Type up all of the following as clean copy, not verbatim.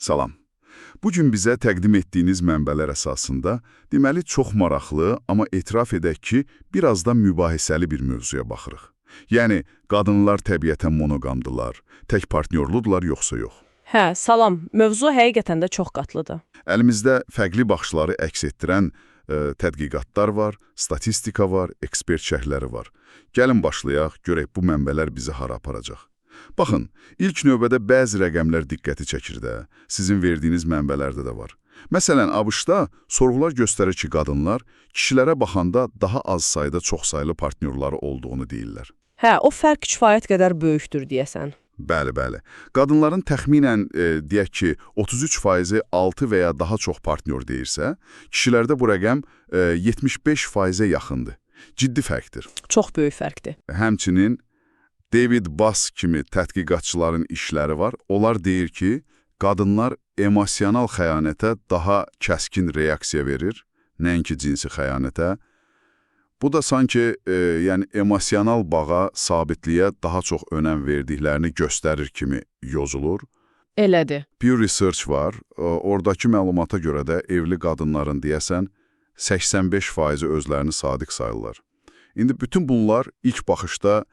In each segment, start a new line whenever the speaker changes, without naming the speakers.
Salam. Bugün bizə təqdim etdiyiniz mənbələr əsasında, deməli, çox maraqlı, amma etiraf edək ki, biraz da mübahisəli bir mövzuya baxırıq. Yəni, qadınlar təbiətən monoqamdılar, tək partnyorludurlar yoxsa yox?
Hə, salam. Mövzu həqiqətən də çox qatlıdır.
Əlimizdə fərqli baxışları əks etdirən tədqiqatlar var, statistika var, ekspert şərhləri var. Gəlin başlayaq, görək bu mənbələr bizi hara aparacaq. Baxın, ilk növbədə bəzi rəqəmlər diqqəti çəkir də, sizin verdiyiniz mənbələrdə də var. Məsələn, ABŞ-da sorğular göstərir ki, qadınlar kişilərə baxanda daha az sayda çoxsaylı partnyorları olduğunu deyirlər.
Hə, o fərq kifayət qədər böyükdür deyəsən.
Bəli, bəli. Qadınların təxminən, deyək ki, 33%-i 6 və ya daha çox partnyor deyirsə, kişilərdə bu rəqəm 75%-ə yaxındır. Ciddi fərqdir.
Çox böyük fərqdir.
Həmçinin David Bass kimi tədqiqatçıların işləri var. Onlar deyir ki, qadınlar emosional xəyanətə daha kəskin reaksiya verir, nəinki cinsi xəyanətə. Bu da sanki yəni emosional bağa, sabitliyə daha çox önəm verdiklərini göstərir kimi yozulur.
Elədir.
Pew Research var. Oradakı məlumata görə də evli qadınların deyəsən 85%-i özlərini sadiq sayırlar. İndi bütün bunlar ilk baxışda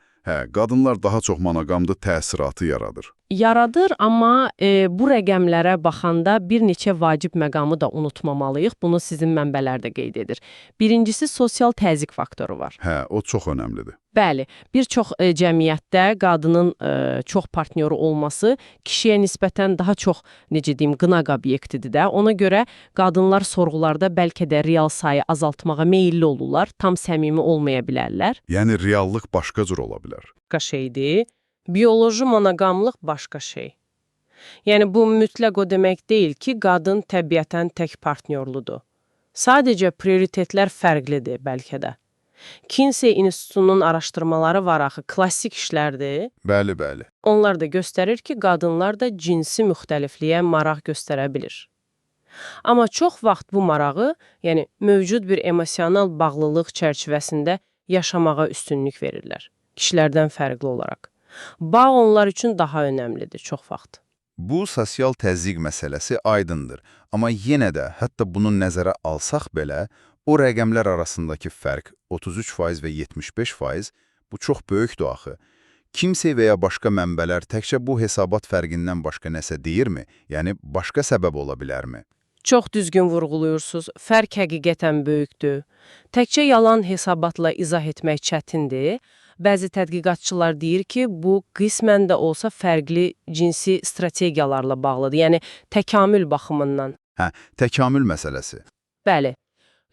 qadınlar daha çox monoqamdı təsiratı yaradır.
Yaradır, amma bu rəqəmlərə baxanda bir neçə vacib məqamı da unutmamalıyıq. Bunu sizin mənbələr də qeyd edir. Birincisi, sosial təzyiq faktoru var.
Hə, o çox önəmlidir.
Bəli, bir çox cəmiyyətdə qadının çox partnyoru olması kişiyə nisbətən daha çox, necə deyim, qınaq obyektidir də. Ona görə qadınlar sorğularda bəlkə də real sayı azaltmağa meyilli olurlar, tam səmimi olmaya bilərlər.
Yəni, reallıq başqa cür ola bilər.
Başqa şeydir. Bioloji monoqamlıq başqa şey. Yəni, bu mütləq o demək deyil ki, qadın təbiətən tək partnyorludur. Sadəcə prioritetlər fərqlidir bəlkə də. Kinsey İnstitutunun araşdırmaları var axı, klassik işlərdir.
Bəli, bəli.
Onlar da göstərir ki, qadınlar da cinsi müxtəlifliyə maraq göstərə bilir. Amma çox vaxt bu marağı, yəni mövcud bir emosional bağlılıq çərçivəsində yaşamağa üstünlük verirlər, kişilərdən fərqli olaraq. Bağ onlar üçün daha önəmlidir çox vaxt.
Bu, sosial təzyiq məsələsi aydındır. Amma yenə də, hətta bunu nəzərə alsaq belə, o rəqəmlər arasındakı fərq 33% və 75% bu çox böyükdür axı. Kimsə və ya başqa mənbələr təkcə bu hesabat fərqindən başqa nəsə deyirmi? Yəni, başqa səbəb ola bilərmi?
Çox düzgün vurğuluyursunuz. Fərq həqiqətən böyükdür. Təkcə yalan hesabatla izah etmək çətindir. Bəzi tədqiqatçılar deyir ki, bu qismən də olsa fərqli cinsi strategiyalarla bağlıdır, yəni təkamül baxımından.
Hə, təkamül məsələsi.
Bəli.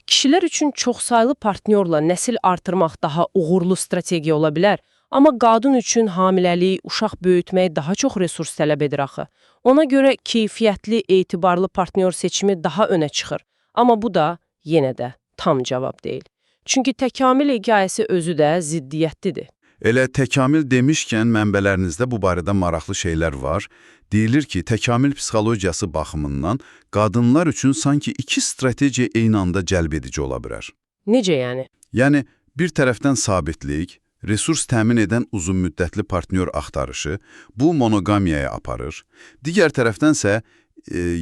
Kişilər üçün çoxsaylı partnyorla nəsil artırmaq daha uğurlu strategiya ola bilər, amma qadın üçün hamiləlik, uşaq böyütmək daha çox resurs tələb edir axı. Ona görə keyfiyyətli, etibarlı partnyor seçimi daha önə çıxır. Amma bu da yenə də tam cavab deyil. Çünki təkamül hekayəsi özü də ziddiyyətlidir.
Elə təkamül demişkən mənbələrinizdə bu barədə maraqlı şeylər var. Deyilir ki, təkamül psixologiyası baxımından qadınlar üçün sanki iki strategiya eyni anda cəlb edici ola bilər.
Necə yəni?
Yəni, bir tərəfdən sabitlik, resurs təmin edən uzunmüddətli partnyor axtarışı, bu monoqamiyaya aparır. Digər tərəfdənsə,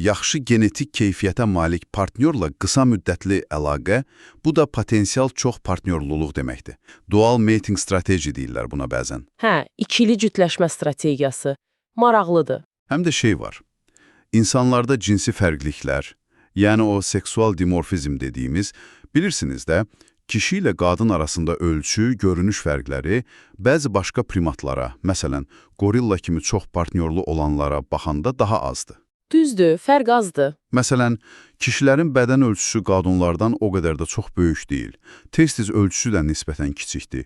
yaxşı genetik keyfiyyətə malik partnyorla qısa müddətli əlaqə, bu da potensial çox partnyorluluq deməkdir. Dual mating strateji deyirlər buna bəzən.
Hə, ikili cütləşmə strategiyası. Maraqlıdır.
Həm də şey var, insanlarda cinsi fərqliklər, yəni o seksual dimorfizm dediyimiz, bilirsiniz də, kişi ilə qadın arasında ölçü, görünüş fərqləri bəzi başqa primatlara, məsələn, gorilla kimi çox partnyorlu olanlara baxanda daha azdır.
Düzdür, fərq azdır.
Məsələn, kişilərin bədən ölçüsü qadınlardan o qədər də çox böyük deyil. Tez-tez ölçüsü də nisbətən kiçikdir.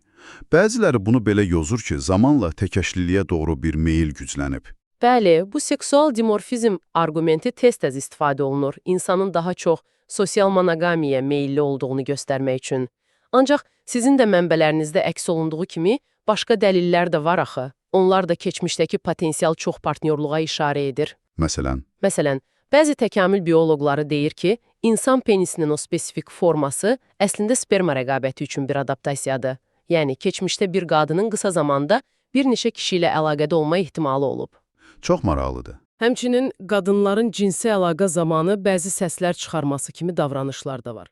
Bəziləri bunu belə yozur ki, zamanla təkəşliliyə doğru bir meyil güclənib.
Bəli, bu seksual dimorfizm arqumenti tez-tez istifadə olunur, insanın daha çox sosial monoqamiyaya meyilli olduğunu göstərmək üçün. Ancaq sizin də mənbələrinizdə əks olunduğu kimi başqa dəlillər də var axı. Onlar da keçmişdəki potensial çox partnyorluğa işarə edir.
Məsələn,
bəzi təkamül bioloqları deyir ki, insan penisinin o spesifik forması əslində sperma rəqabəti üçün bir adaptasiyadır. Yəni, keçmişdə bir qadının qısa zamanda bir neçə kişi ilə əlaqədə olma ehtimalı olub.
çox maraqlıdır.
Həmçinin qadınların cinsi əlaqə zamanı bəzi səslər çıxarması kimi davranışlar da var.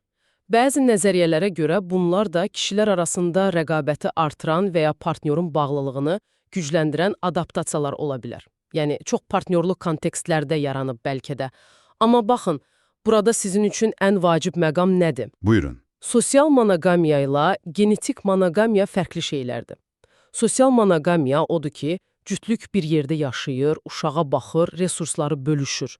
Bəzi nəzəriyyələrə görə bunlar da kişilər arasında rəqabəti artıran və ya partnyorun bağlılığını gücləndirən adaptasiyalar ola bilər. Yəni, çox partnyorlu kontekstlərdə yaranıb bəlkə də. Amma baxın, burada sizin üçün ən vacib məqam nədir?
Buyurun.
Sosial monoqamiya ilə genetik monoqamiya fərqli şeylərdir. Sosial monoqamiya odur ki, cütlük bir yerdə yaşayır, uşağa baxır, resursları bölüşür.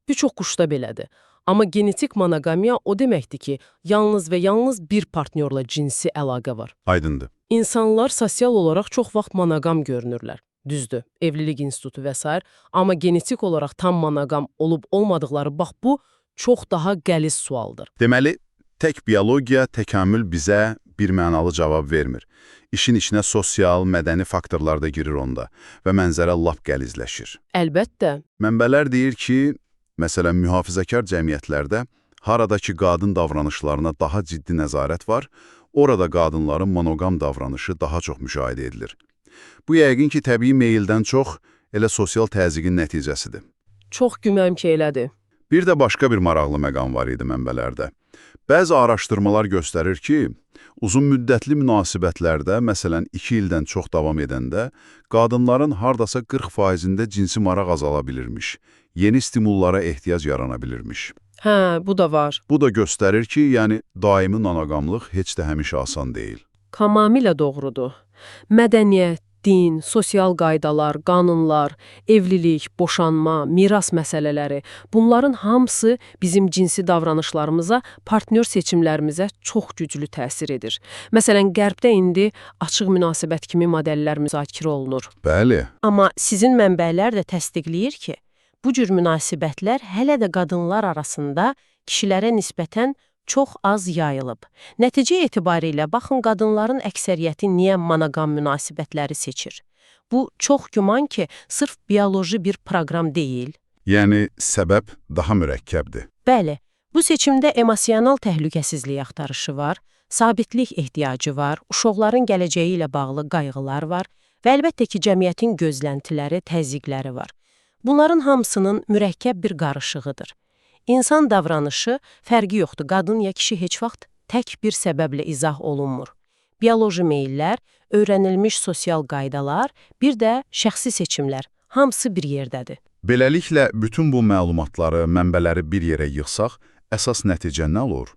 Bir çox quşda belədir. Amma genetik monoqamiya o deməkdir ki, yalnız və yalnız bir partnyorla cinsi əlaqə var.
Aydındır.
İnsanlar sosial olaraq çox vaxt monoqam görünürlər. Düzdür, evlilik institutu və s. Amma genetik olaraq tam monoqam olub-olmadıqları, bax bu çox daha qəliz sualdır.
Deməli, tək biologiya, təkamül bizə bir mənalı cavab vermir. İşin içinə sosial, mədəni faktorlar da girir onda və mənzərə lap qəlizləşir.
Əlbəttə,
Mənbələr deyir ki, məsələn, mühafizəkar cəmiyyətlərdə harada ki qadın davranışlarına daha ciddi nəzarət var, orada qadınların monoqam davranışı daha çox müşahidə edilir. Bu yəqin ki, təbii meyldən çox elə sosial təzyiqin nəticəsidir.
çox güman ki elədir.
Bir də başqa bir maraqlı məqam var idi mənbələrdə. Bəzi araşdırmalar göstərir ki, uzun müddətli münasibətlərdə, məsələn 2 ildən çox davam edəndə, qadınların hardasa 40%-də cinsi maraq azala bilirmiş, yeni stimullara ehtiyac yarana bilirmiş.
Hə, bu da var.
Bu da göstərir ki, yəni daimi monoqamlıq heç də həmişə asan deyil.
Tamamilə doğrudur. Mədəniyyət, din, sosial qaydalar, qanunlar, evlilik, boşanma, miras məsələləri, bunların hamısı bizim cinsi davranışlarımıza, partnyor seçimlərimizə çox güclü təsir edir. Məsələn, Qərbdə indi açıq münasibət kimi modellər müzakirə olunur.
Bəli,
Amma sizin mənbələr də təsdiqləyir ki, bu cür münasibətlər hələ də qadınlar arasında kişilərə nisbətən çox az yayılıb. Nəticə etibarilə baxın qadınların əksəriyyəti niyə monoqam münasibətləri seçir. Bu çox güman ki, sırf bioloji bir proqram deyil.
yəni səbəb daha mürəkkəbdir.
Bəli, bu seçimdə emosional təhlükəsizlik axtarışı var, sabitlik ehtiyacı var, uşaqların gələcəyi ilə bağlı qayğılar var və əlbəttə ki, cəmiyyətin gözləntiləri, təzyiqləri var. Bunların hamısının mürəkkəb bir qarışığıdır. İnsan davranışı fərqi yoxdur, qadın ya kişi heç vaxt tək bir səbəblə izah olunmur. Bioloji meyllər, öyrənilmiş sosial qaydalar, bir də şəxsi seçimlər, hamısı bir yerdədir.
Beləliklə, bütün bu məlumatları, mənbələri bir yerə yığsaq, əsas nəticə nə olur?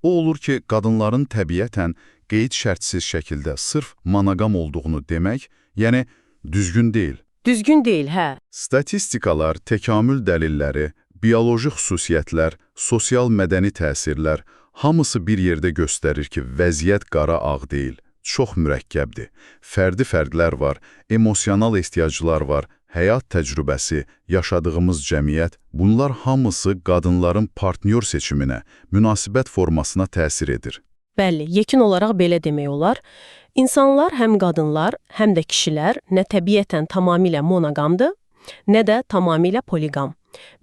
O olur ki, qadınların təbiətən qeyd şərtsiz şəkildə sırf monoqam olduğunu demək, yəni düzgün deyil.
Düzgün deyil, hə.
Statistikalar, təkamül dəlilləri, bioloji xüsusiyyətlər, sosial-mədəni təsirlər hamısı bir yerdə göstərir ki, vəziyyət qara-ağ deyil, çox mürəkkəbdir. Fərdi fərqlər var, emosional ehtiyaclar var, həyat təcrübəsi, yaşadığımız cəmiyyət, bunlar hamısı qadınların partnyor seçiminə, münasibət formasına təsir edir.
Bəli, yekun olaraq belə demək olar. İnsanlar, həm qadınlar, həm də kişilər nə təbiətən tamamilə monoqamdır, nə də tamamilə poliqam.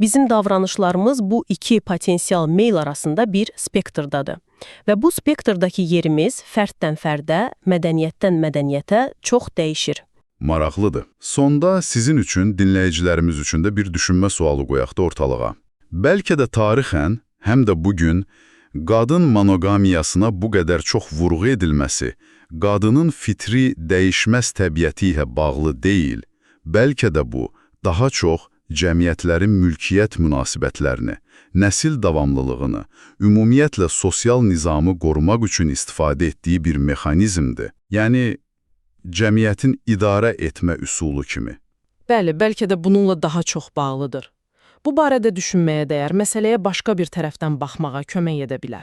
Bizim davranışlarımız bu iki potensial meyl arasında bir spektrdadır. Və bu spektrdakı yerimiz fərddən fərdə, mədəniyyətdən mədəniyyətə çox dəyişir.
Maraqlıdır. Sonda sizin üçün, dinləyicilərimiz üçün də bir düşünmə sualı qoyaq da ortalığa. Bəlkə də tarixən, həm də bugün, qadın monoqamiyasına bu qədər çox vurğu edilməsi, qadının fitri, dəyişməz təbiəti ilə bağlı deyil, bəlkə də bu, daha çox cəmiyyətlərin mülkiyyət münasibətlərini, nəsil davamlılığını, ümumiyyətlə sosial nizamı qorumaq üçün istifadə etdiyi bir mexanizmdir. Yəni, cəmiyyətin idarə etmə üsulu kimi.
Bəli, bəlkə də bununla daha çox bağlıdır. Bu barədə düşünməyə dəyər, məsələyə başqa bir tərəfdən baxmağa kömək edə bilər.